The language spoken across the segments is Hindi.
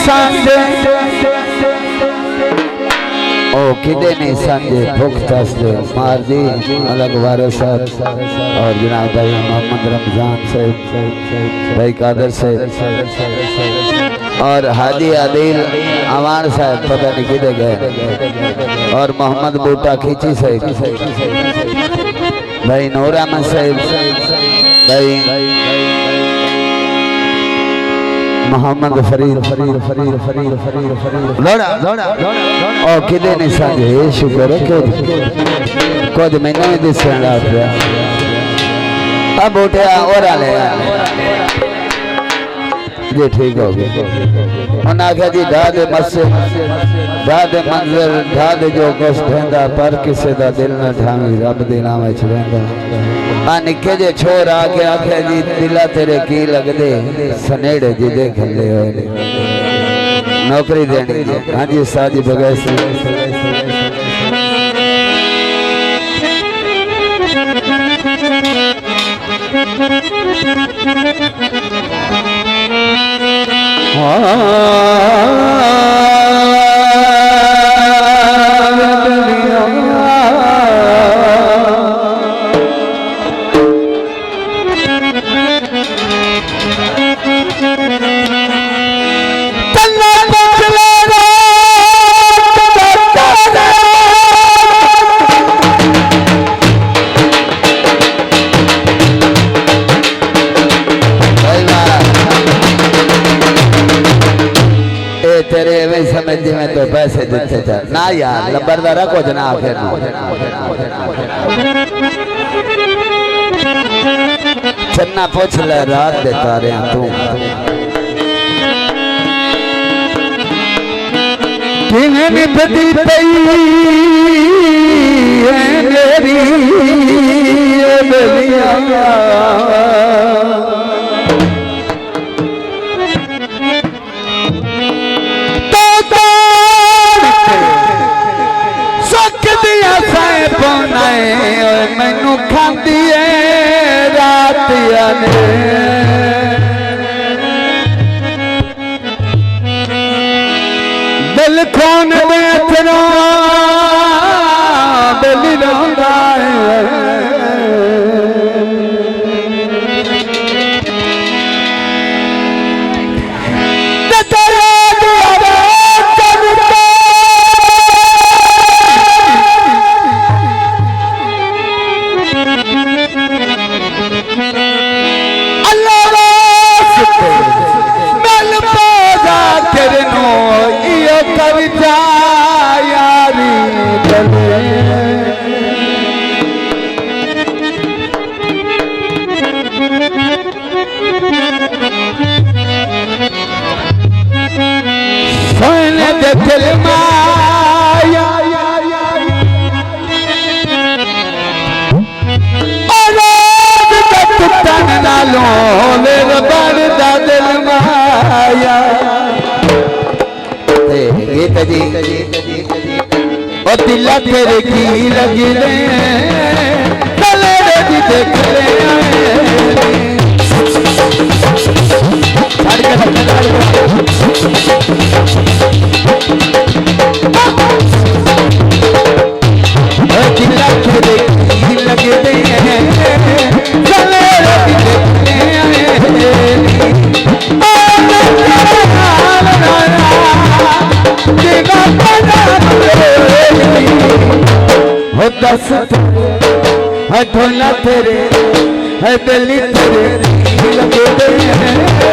सांजे ओ किदे नहीं सांजे भुखता से मार दी अलग वारो साहब और जनाब भाई मोहम्मद रमजान साहब भाई कादर साहब और हाजी आदिल अवान साहब पता नहीं किधर गए और मोहम्मद बूटा खींची साहब भाई नूर अहमद साहब भाई मोहम्मद फरीद और किदे नहीं सांजे शुक्र है कुछ महीने में दिसण लग पिया अब उठे और आले ये ठीक हो गया उन्हें आख्या जी ढा दे मस्जिद ढा दे मंजर ढा दे जो कुछ ठहंदा पर किसी का दिल न ढावी रब दे नाम च रहिंदा आ निके जे छोर आके आख्या जी दिला तेरे की लगदे सनेड़े जी दे खले होए नौकरी देनी हां जी साजी बगैर में तो पैसे देते थे ना यार लंबरदारा को जनाब है चन्ना पूछ ले रात देता रहे तू किन्हें निपटी पई है मेरी बलिया मैनू खांदी है रात दिल खोन में अथरा दिल रोंदा दिल माया दिल माया गीत जी और दिला तेरे की लगी रे देख ले दस ढोला तेरे है दिल्ली तेरे लगे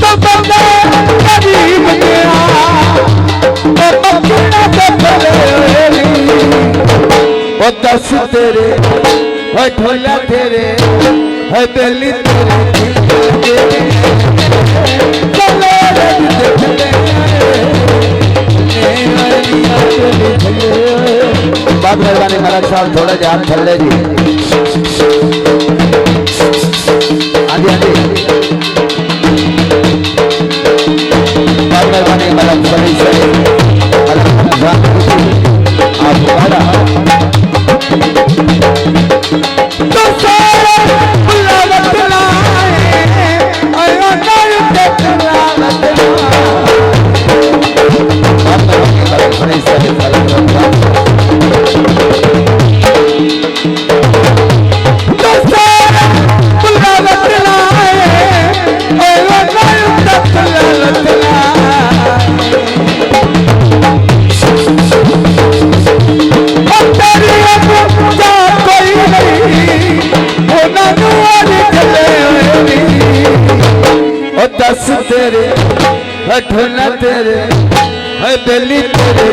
तो बंदे करीब गया ओ मक्खियां से भरेली ओ दस तेरे है ढोला तेरे है बेली तेरे चले बात मेहरबानी महाराज साहब थोड़ा ध्यान थल्ले जी हाँ जी हाँ जी बात मेहरबानी मतलब सही सही आप हमारा तो सारे बुलावट लाए आयो नायक बुलावट सही सही तो सारे बुलावट लाए आयो नायक बुलावट दस तेरे ढोला तेरे है बेली तेरे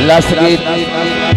लास्ट गीत